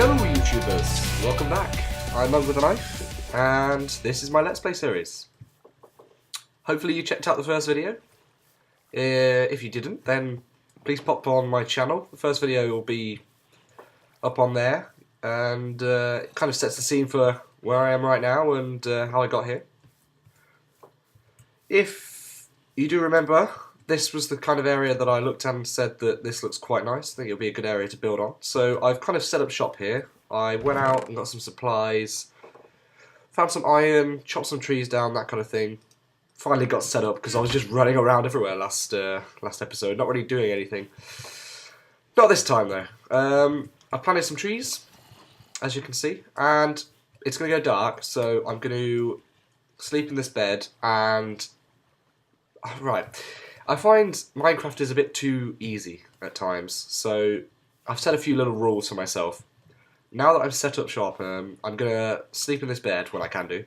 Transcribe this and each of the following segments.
Hello YouTubers, welcome back. I'm Mug with a Knife, and this is my Let's Play series. Hopefully you checked out the first video. If you didn't, then please pop on my channel. The first video will be up on there, and it kind of sets the scene for where I am right now and how I got here. If you do remember, this was the kind of area that I looked at and said that this looks quite nice. I think it'll be a good area to build on. So I've kind of set up shop here. I went out and got some supplies, found some iron, chopped some trees down, that kind of thing. Finally got set up because I was just running around everywhere last episode, not really doing anything. Not this time though. I planted some trees, as you can see, and it's going to go dark, so I'm going to sleep in this bed and... Right. I find Minecraft is a bit too easy at times, so I've set a few little rules for myself. Now that I've set up shop, I'm going to sleep in this bed when I can do,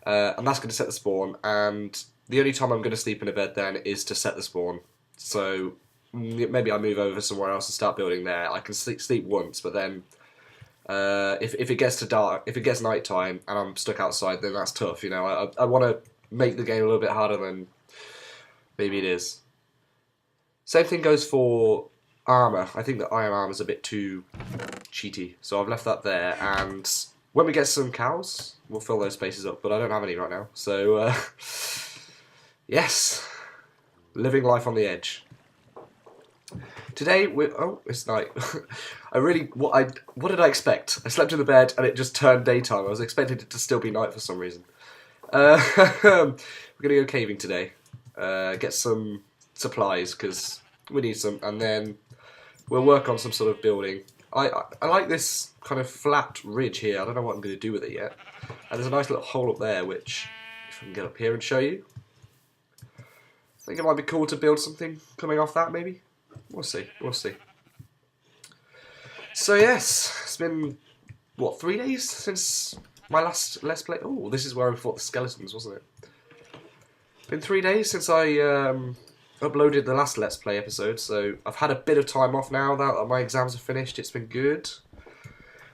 and that's going to set the spawn, and the only time I'm going to sleep in a bed then is to set the spawn. So maybe I move over somewhere else and start building there. I can sleep once, but then if it gets to dark, if it gets night time and I'm stuck outside, then that's tough. You know, I want to make the game a little bit harder than maybe it is. Same thing goes for armour. I think that iron armour is a bit too cheaty, so I've left that there, and when we get some cows, we'll fill those spaces up, but I don't have any right now, so yes, living life on the edge. Today, it's night. What did I expect? I slept in the bed and it just turned daytime. I was expecting it to still be night for some reason. We're going to go caving today. Get some supplies because we need some, and then we'll work on some sort of building. I like this kind of flat ridge here. I don't know what I'm going to do with it yet. And there's a nice little hole up there, which if I can get up here and show you, I think it might be cool to build something coming off that. Maybe we'll see. We'll see. So yes, it's been what, 3 days since my last Let's Play. Oh, this is where I fought the skeletons, wasn't it? Been 3 days since I uploaded the last Let's Play episode, so I've had a bit of time off now that my exams are finished. It's been good.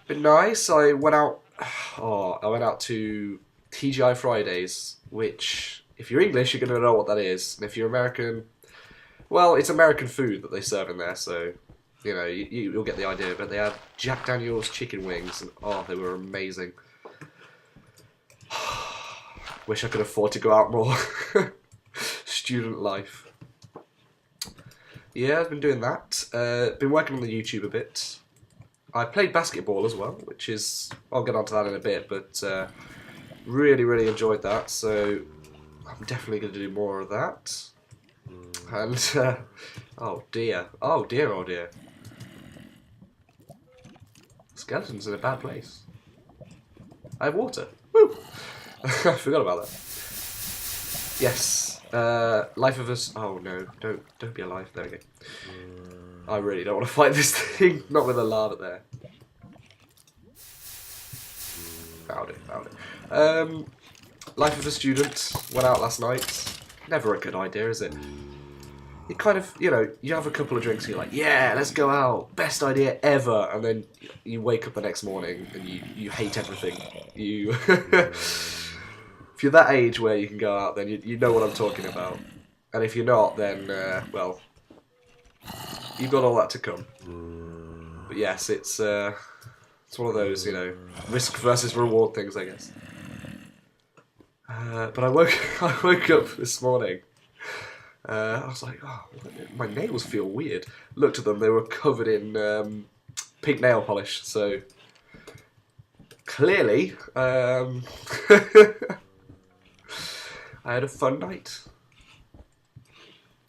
Been nice. I went out to TGI Fridays, which, if you're English, you're going to know what that is. And if you're American, well, it's American food that they serve in there, so, you know, you'll get the idea. But they had Jack Daniel's chicken wings, and oh, they were amazing. Wish I could afford to go out more. Student life. Yeah, I've been doing that. Been working on the YouTube a bit. I played basketball as well, which is... I'll get onto that in a bit, but really, really enjoyed that, so I'm definitely going to do more of that. And, oh dear. Oh dear, oh dear. Skeleton's in a bad place. I have water. Woo! I forgot about that. Yes. Life of us. Oh no! Don't be alive. There we go. I really don't want to fight this thing. Not with a lava there. Found it. Life of a student. Went out last night. Never a good idea, is it? You kind of, you know, you have a couple of drinks and you're like, yeah, let's go out. Best idea ever. And then you wake up the next morning and you hate everything. You. If you're that age where you can go out, then you know what I'm talking about. And if you're not, then, well, you've got all that to come. But yes, it's one of those, you know, risk versus reward things, I guess. But I woke up this morning. I was like, oh, my nails feel weird. Looked at them, they were covered in pink nail polish, so clearly... I had a fun night.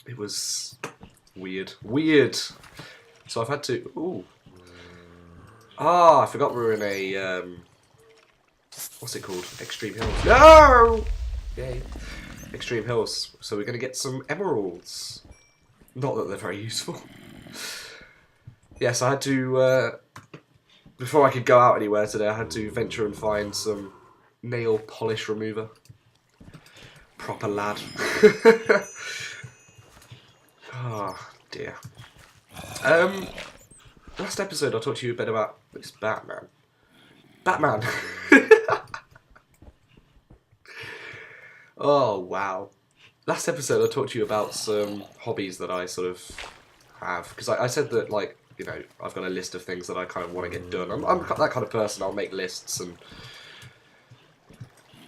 It was weird. Weird. So I've had to... Ooh. Ah, I forgot we were in a... what's it called? Extreme Hills. No! Yay. Extreme Hills. So we're going to get some emeralds. Not that they're very useful. Yes, I had to... before I could go out anywhere today, I had to venture and find some nail polish remover. Proper lad. Oh dear. Last episode I talked to you a bit about this Batman. Batman! Oh, wow. Last episode I talked to you about some hobbies that I sort of have. Because I said that, like, you know, I've got a list of things that I kind of want to get done. I'm that kind of person. I'll make lists and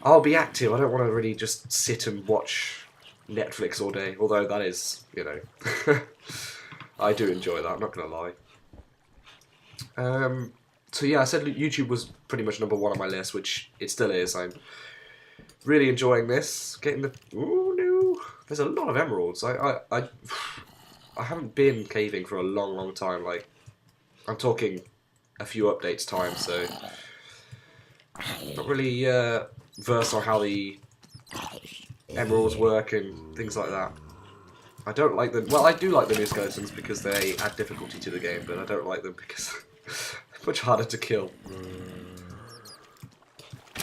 I'll be active. I don't want to really just sit and watch Netflix all day. Although that is, you know, I do enjoy that. I'm not going to lie. So yeah, I said YouTube was pretty much number one on my list, which it still is. I'm really enjoying this. Getting the... Ooh, no. There's a lot of emeralds. I haven't been caving for a long, long time. Like, I'm talking a few updates time, so... Not really versed on how the emeralds work and things like that. I don't like them... Well, I do like the new skeletons because they add difficulty to the game, but I don't like them because they're much harder to kill.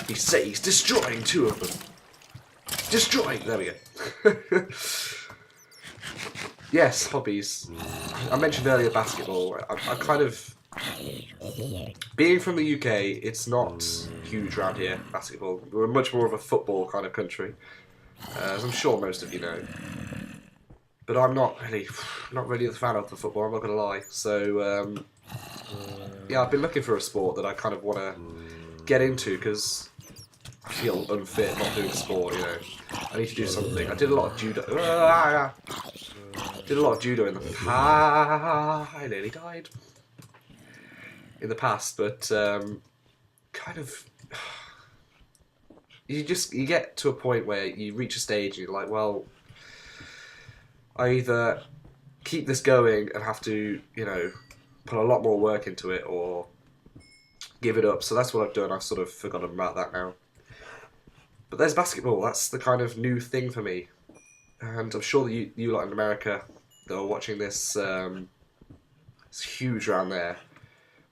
He says, destroying 2 of them. Destroying! There we go. Yes, hobbies. I mentioned earlier basketball. I kind of... Being from the UK, it's not huge around here, basketball. We're much more of a football kind of country, as I'm sure most of you know. But I'm not really a fan of the football, I'm not going to lie. So, yeah, I've been looking for a sport that I kind of want to get into, because I feel unfit not doing sport, you know. I need to do something. I did a lot of judo. Did a lot of judo in the past. I nearly died. In the past, but kind of... You get to a point where you reach a stage and you're like, well, I either keep this going and have to, you know, put a lot more work into it, or give it up. So that's what I've done. I've sort of forgotten about that now. But there's basketball. That's the kind of new thing for me. And I'm sure that you lot in America that are watching this, it's huge around there.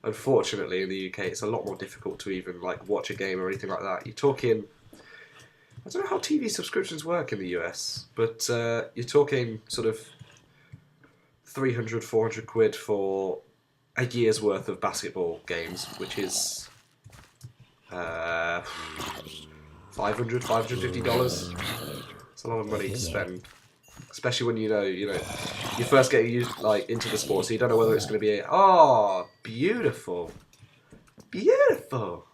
Unfortunately, in the UK, it's a lot more difficult to even like watch a game or anything like that. You're talking... I don't know how TV subscriptions work in the US, but you're talking sort of 300, 400 quid for a year's worth of basketball games, which is $500, $550. It's a lot of money to spend, especially when you know you're first getting used like into the sport, so you don't know whether it's going to be beautiful, beautiful.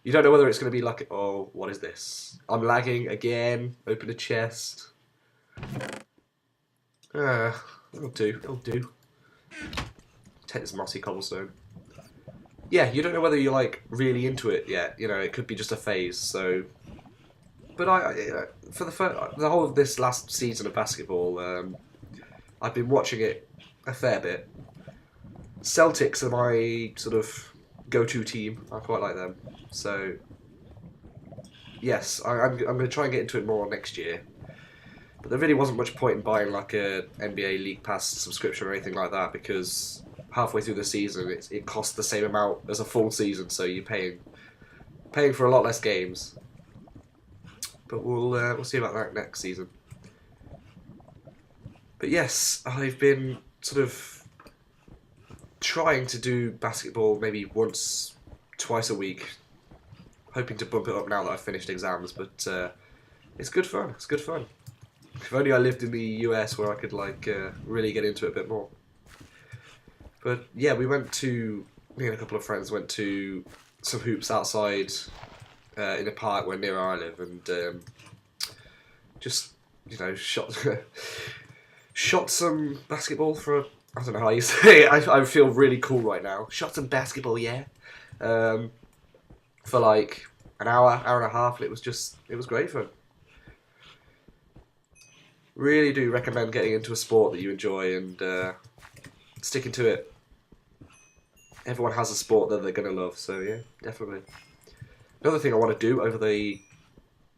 You don't know whether it's going to be like, oh, what is this? I'm lagging again. Open a chest. It'll do. It'll do. Take this mossy cobblestone. Yeah, you don't know whether you're like really into it yet. You know, it could be just a phase. So, but for the whole of this last season of basketball, I've been watching it a fair bit. Celtics are my sort of go-to team. I quite like them. So, yes, I'm going to try and get into it more next year. But there really wasn't much point in buying like a NBA League Pass subscription or anything like that, because halfway through the season it costs the same amount as a full season, so you're paying for a lot less games. But we'll see about that next season. But yes, I've been sort of trying to do basketball maybe once, twice a week. Hoping to bump it up now that I've finished exams, but it's good fun. It's good fun. If only I lived in the US where I could like really get into it a bit more. But yeah, me and a couple of friends went to some hoops outside in a park where near I live, and just shot some basketball for I don't know how you say it. I feel really cool right now. Shot some basketball, yeah. For like an hour and a half, and it was great fun. Really do recommend getting into a sport that you enjoy and sticking to it. Everyone has a sport that they're going to love, so yeah, definitely. Another thing I want to do over the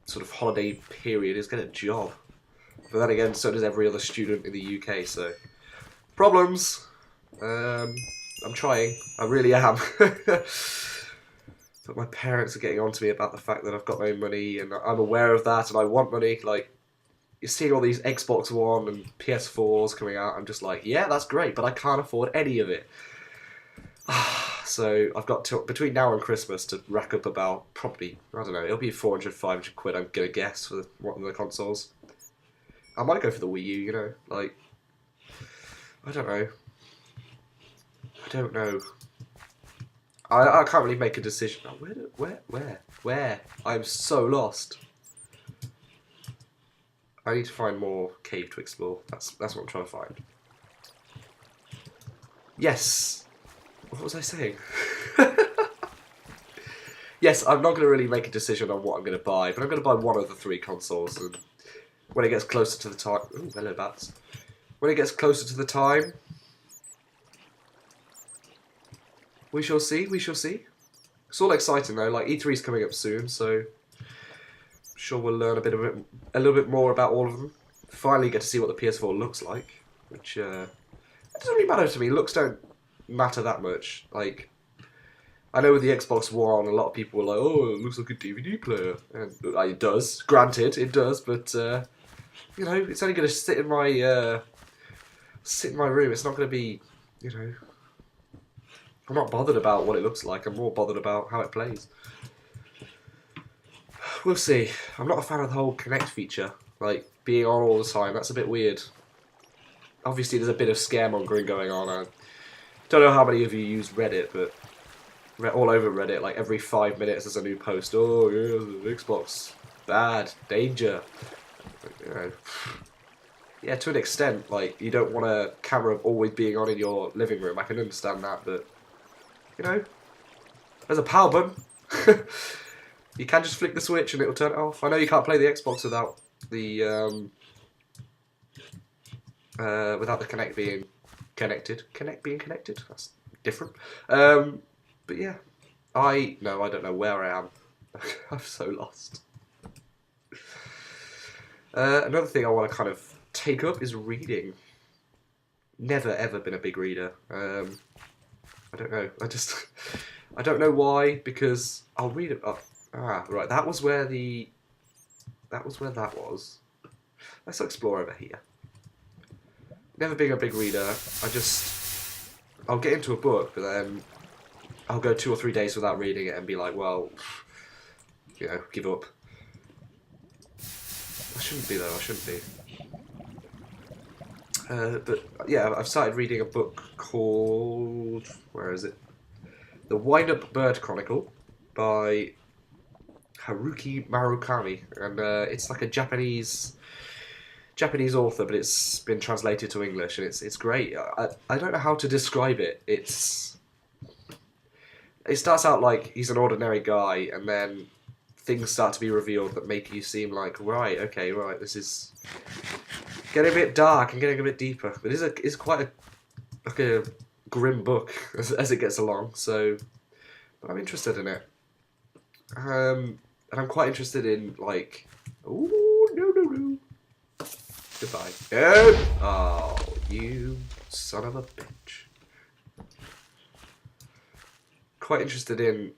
sort of holiday period is get a job. But then again, so does every other student in the UK, so... Problems! I'm trying. I really am. But my parents are getting on to me about the fact that I've got no money, and I'm aware of that, and I want money. Like, you're seeing all these Xbox One and PS4s coming out, I'm just like, yeah, that's great, but I can't afford any of it. So I've got between now and Christmas to rack up about probably, I don't know, it'll be 400, 500 quid, I'm gonna guess, for one of the consoles. I might go for the Wii U, you know, like, I don't know. I don't know. I can't really make a decision. Oh, where? I'm so lost. I need to find more cave to explore. That's what I'm trying to find. Yes. What was I saying? Yes, I'm not going to really make a decision on what I'm going to buy, but I'm going to buy one of the 3 consoles, and when it gets closer to the time... Ooh, hello, bats. When it gets closer to the time, we shall see, we shall see. It's all exciting, though. Like, E3's coming up soon, so... I'm sure we'll learn a little bit more about all of them. Finally get to see what the PS4 looks like, which, it doesn't really matter to me. Looks don't matter that much. Like... I know with the Xbox One, a lot of people were like, "Oh, it looks like a DVD player," and it does. Granted, it does, but you know, it's only going to sit in my room. It's not going to be, you know. I'm not bothered about what it looks like. I'm more bothered about how it plays. We'll see. I'm not a fan of the whole Connect feature, like being on all the time. That's a bit weird. Obviously, there's a bit of scaremongering going on. I don't know how many of you use Reddit, but. All over Reddit, like every 5 minutes there's a new post. Oh, yeah, Xbox, bad, danger. You know, yeah, to an extent, like you don't want a camera always being on in your living room. I can understand that, but you know, there's a power button. You can just flick the switch and it'll turn it off. I know you can't play the Xbox without the Kinect being connected. Kinect being connected? That's different. But yeah, I don't know where I am. I'm so lost. Another thing I want to kind of take up is reading. Never ever been a big reader. I don't know. I don't know why, because I'll read it. Right. That was where that was. Let's explore over here. Never being a big reader. I'll get into a book, but then I'll go 2 or 3 days without reading it and be like, well, you know, give up. I shouldn't be though, I shouldn't be. But yeah, I've started reading a book called, where is it? The Wind-Up Bird Chronicle by Haruki Murakami, and it's like a Japanese author, but it's been translated to English, and it's great. I don't know how to describe it. It starts out like he's an ordinary guy, and then things start to be revealed that make you seem like, right, this is getting a bit dark and getting a bit deeper. But it's quite a grim book as it gets along. So, but I'm interested in it, and I'm quite interested in like, ooh, no, goodbye. Oh, you son of a bitch. Quite interested in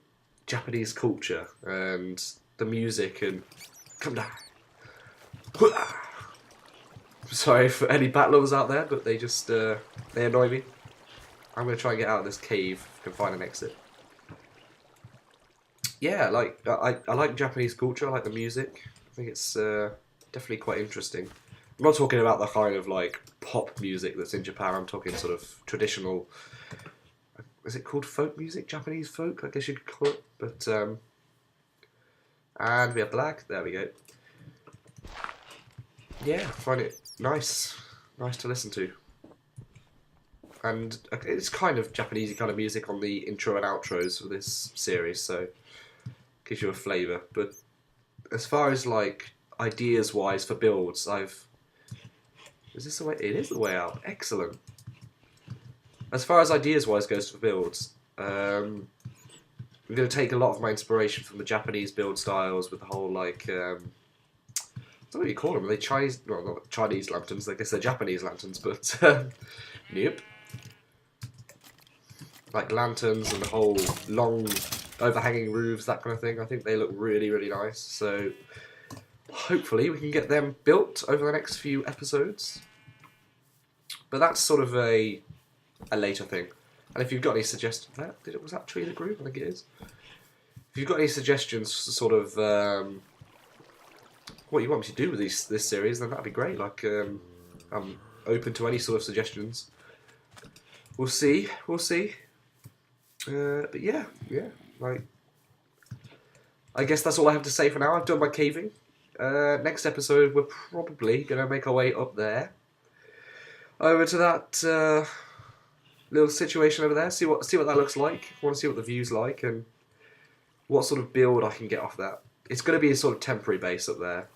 Japanese culture and the music and come down. Sorry for any bat lovers out there, but they just they annoy me. I'm gonna try and get out of this cave if I can find an exit. Yeah, like I like Japanese culture. I like the music. I think it's definitely quite interesting. I'm not talking about the kind of like pop music that's in Japan. I'm talking sort of traditional. Is it called folk music? Japanese folk, I guess you could call it. But, and we have black. There we go. Yeah, I find it nice. Nice to listen to. And it's kind of Japanese kind of music on the intro and outros for this series, so gives you a flavour. But as far as, like, ideas-wise for builds, Is this the way? It is the way out. Excellent. As far as ideas-wise goes for builds, I'm going to take a lot of my inspiration from the Japanese build styles with the whole, like, I don't know what you call them. Are they Chinese? Well, not Chinese lanterns. I guess they're Japanese lanterns, but nope. Like lanterns and the whole long overhanging roofs, that kind of thing. I think they look really, really nice. So hopefully we can get them built over the next few episodes. But that's sort of a later thing. And if you've got any suggestions, was that tree that grew? I think it is. If you've got any suggestions for sort of what you want me to do with this series, then that'd be great. Like, I'm open to any sort of suggestions. We'll see. But yeah. Like, I guess that's all I have to say for now. I've done my caving. Next episode, we're probably gonna make our way up there, over to that little situation over there. See what that looks like. I want to see what the view's like and what sort of build I can get off that. It's going to be a sort of temporary base up there.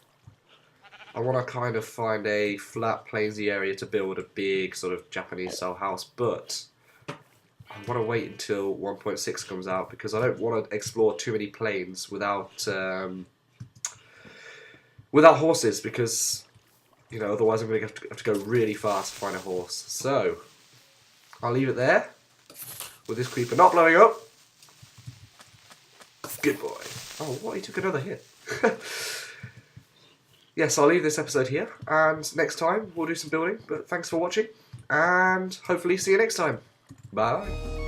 I want to kind of find a flat, plainsy area to build a big sort of Japanese-style house, but I want to wait until 1.6 comes out because I don't want to explore too many plains without horses, because otherwise I'm going to have to go really fast to find a horse. So I'll leave it there with this creeper not blowing up. Good boy. Oh, what? He took another hit. Yes, I'll leave this episode here, and next time we'll do some building, but thanks for watching, and hopefully see you next time. Bye.